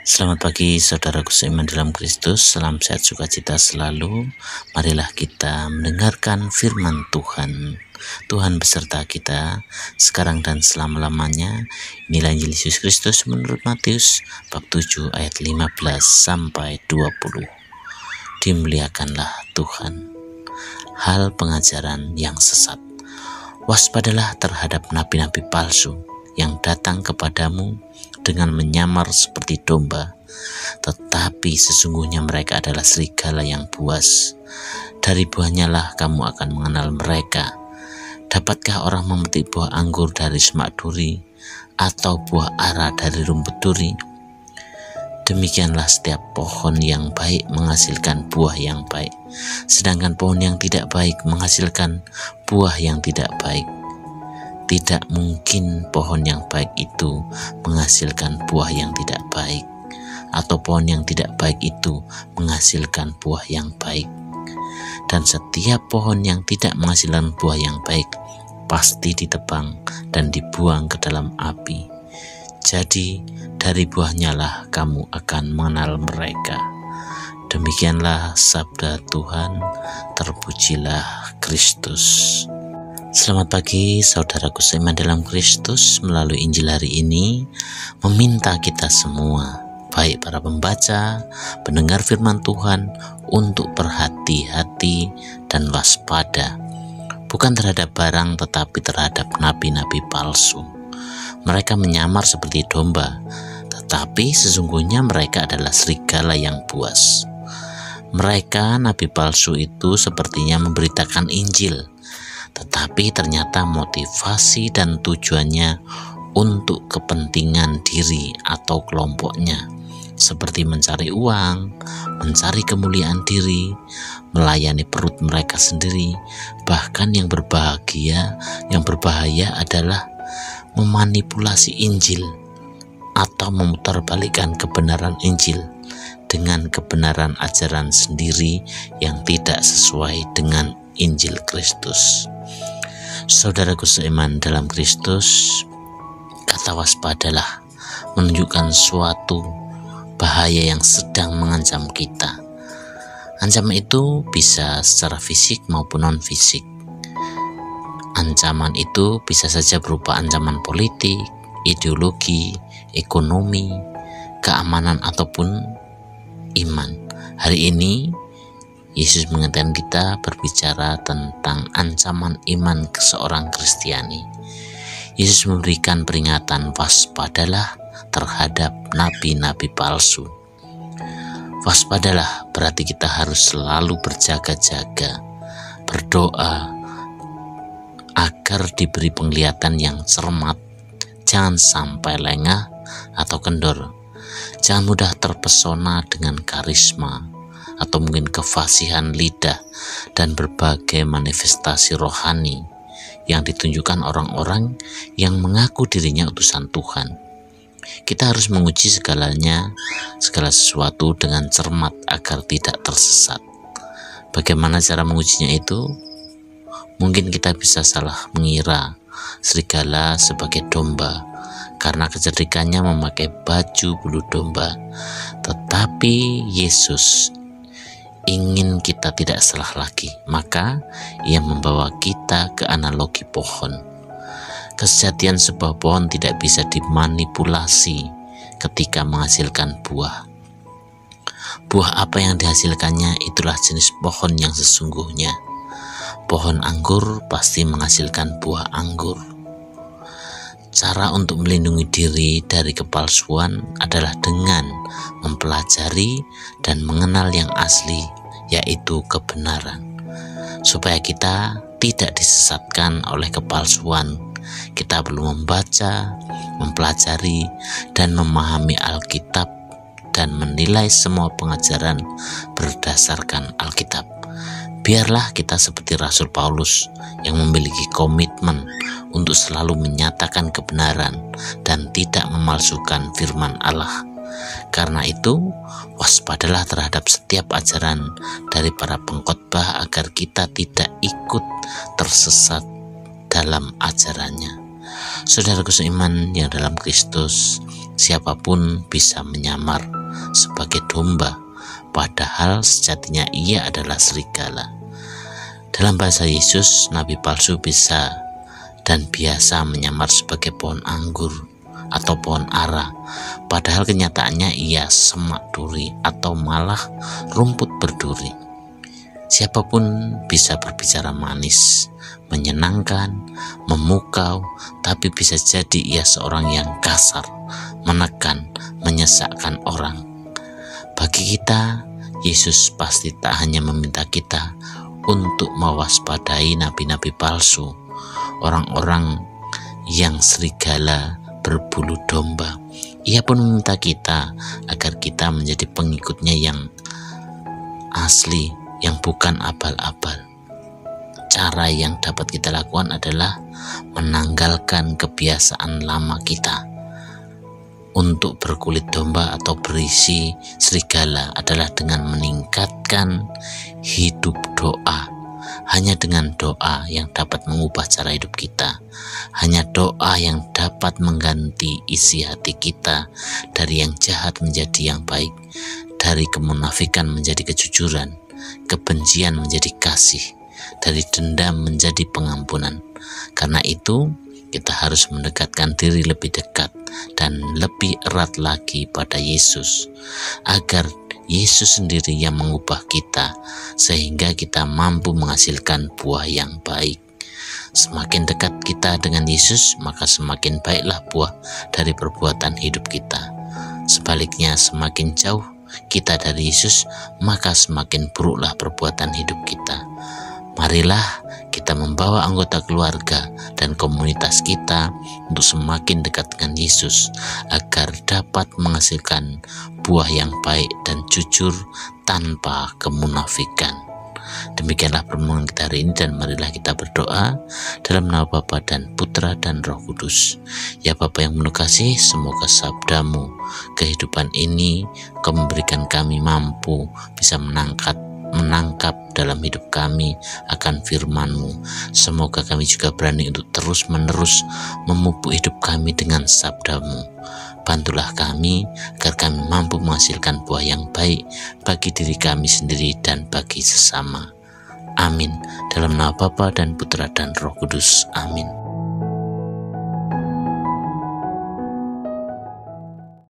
Selamat pagi saudaraku seiman dalam Kristus, salam sehat sukacita selalu. Marilah kita mendengarkan firman Tuhan. Tuhan beserta kita sekarang dan selama-lamanya. Inilah Injil Yesus Kristus menurut Matius bab 7 ayat 15 sampai 20. Dimuliakanlah Tuhan. Hal pengajaran yang sesat. Waspadalah terhadap nabi-nabi palsu yang datang kepadamu dengan menyamar seperti domba, tetapi sesungguhnya mereka adalah serigala yang buas. Dari buahnya lah kamu akan mengenal mereka. Dapatkah orang memetik buah anggur dari semak duri, atau buah ara dari rumput duri? Demikianlah setiap pohon yang baik menghasilkan buah yang baik, sedangkan pohon yang tidak baik menghasilkan buah yang tidak baik. Tidak mungkin pohon yang baik itu menghasilkan buah yang tidak baik, atau pohon yang tidak baik itu menghasilkan buah yang baik. Dan setiap pohon yang tidak menghasilkan buah yang baik pasti ditebang dan dibuang ke dalam api. Jadi dari buahnya lah kamu akan mengenal mereka. Demikianlah sabda Tuhan, terpujilah Kristus. Selamat pagi saudaraku seiman dalam Kristus. Melalui Injil hari ini meminta kita semua, baik para pembaca, pendengar firman Tuhan, untuk berhati-hati dan waspada, bukan terhadap barang tetapi terhadap nabi-nabi palsu. Mereka menyamar seperti domba, tetapi sesungguhnya mereka adalah serigala yang buas. Mereka, nabi palsu itu, sepertinya memberitakan Injil, tetapi ternyata motivasi dan tujuannya untuk kepentingan diri atau kelompoknya, seperti mencari uang, mencari kemuliaan diri, melayani perut mereka sendiri. Bahkan yang berbahaya adalah memanipulasi Injil atau memutarbalikkan kebenaran Injil dengan kebenaran ajaran sendiri yang tidak sesuai dengan Injil Kristus. Saudaraku seiman dalam Kristus, kata waspadalah menunjukkan suatu bahaya yang sedang mengancam kita. Ancaman itu bisa secara fisik maupun non-fisik. Ancaman itu bisa saja berupa ancaman politik, ideologi, ekonomi, keamanan, ataupun iman. Hari ini Yesus mengingatkan kita berbicara tentang ancaman iman seorang Kristiani. Yesus memberikan peringatan, waspadalah terhadap nabi-nabi palsu. Waspadalah berarti kita harus selalu berjaga-jaga, berdoa agar diberi penglihatan yang cermat. Jangan sampai lengah atau kendor. Jangan mudah terpesona dengan karisma atau mungkin kefasihan lidah dan berbagai manifestasi rohani yang ditunjukkan orang-orang yang mengaku dirinya utusan Tuhan. Kita harus menguji segala sesuatu dengan cermat agar tidak tersesat. Bagaimana cara mengujinya itu? Mungkin kita bisa salah mengira serigala sebagai domba karena kecerdikannya memakai baju bulu domba. Tetapi Yesus ingin kita tidak salah lagi, maka Ia membawa kita ke analogi pohon. Kesejatian sebuah pohon tidak bisa dimanipulasi ketika menghasilkan buah. Buah apa yang dihasilkannya itulah jenis pohon yang sesungguhnya. Pohon anggur pasti menghasilkan buah anggur. Cara untuk melindungi diri dari kepalsuan adalah dengan mempelajari dan mengenal yang asli, yaitu kebenaran. Supaya kita tidak disesatkan oleh kepalsuan, kita perlu membaca, mempelajari, dan memahami Alkitab dan menilai semua pengajaran berdasarkan Alkitab. Biarlah kita seperti Rasul Paulus yang memiliki komitmen untuk selalu menyatakan kebenaran dan tidak memalsukan firman Allah. Karena itu, waspadalah terhadap setiap ajaran dari para pengkhotbah agar kita tidak ikut tersesat dalam ajarannya. Saudaraku seiman yang dalam Kristus, siapapun bisa menyamar, sebagai domba, padahal sejatinya ia adalah serigala. Dalam bahasa Yesus, nabi palsu bisa dan biasa menyamar sebagai pohon anggur atau pohon ara, padahal kenyataannya ia semak duri atau malah rumput berduri. Siapapun bisa berbicara manis, menyenangkan, memukau, tapi bisa jadi ia seorang yang kasar, menekan, menyesakkan orang. Bagi kita, Yesus pasti tak hanya meminta kita untuk mewaspadai nabi-nabi palsu, orang-orang yang serigala berbulu domba. Ia pun meminta kita agar kita menjadi pengikutnya yang asli, yang bukan abal-abal. Cara yang dapat kita lakukan adalah menanggalkan kebiasaan lama kita. Untuk berkulit domba atau berisi serigala adalah dengan meningkatkan hidup doa. Hanya dengan doa yang dapat mengubah cara hidup kita. Hanya doa yang dapat mengganti isi hati kita dari yang jahat menjadi yang baik, dari kemunafikan menjadi kejujuran, kebencian menjadi kasih, dari dendam menjadi pengampunan. Karena itu, kita harus mendekatkan diri lebih dekat dan lebih erat lagi pada Yesus, agar Yesus sendiri yang mengubah kita, sehingga kita mampu menghasilkan buah yang baik. Semakin dekat kita dengan Yesus, maka semakin baiklah buah dari perbuatan hidup kita. Sebaliknya, semakin jauh kita dari Yesus, maka semakin buruklah perbuatan hidup kita. Marilah kita membawa anggota keluarga dan komunitas kita untuk semakin dekat dengan Yesus, agar dapat menghasilkan buah yang baik dan jujur tanpa kemunafikan. Demikianlah permohonan kita hari ini, dan marilah kita berdoa dalam nama Bapa dan Putra dan Roh Kudus. Ya Bapa yang penuh kasih, semoga sabdamu kehidupan ini Kau memberikan kami mampu bisa menangkap dalam hidup kami akan firman-Mu. Semoga kami juga berani untuk terus-menerus memupuk hidup kami dengan sabda-Mu. Bantulah kami agar kami mampu menghasilkan buah yang baik bagi diri kami sendiri dan bagi sesama. Amin. Dalam nama Bapa dan Putra dan Roh Kudus. Amin.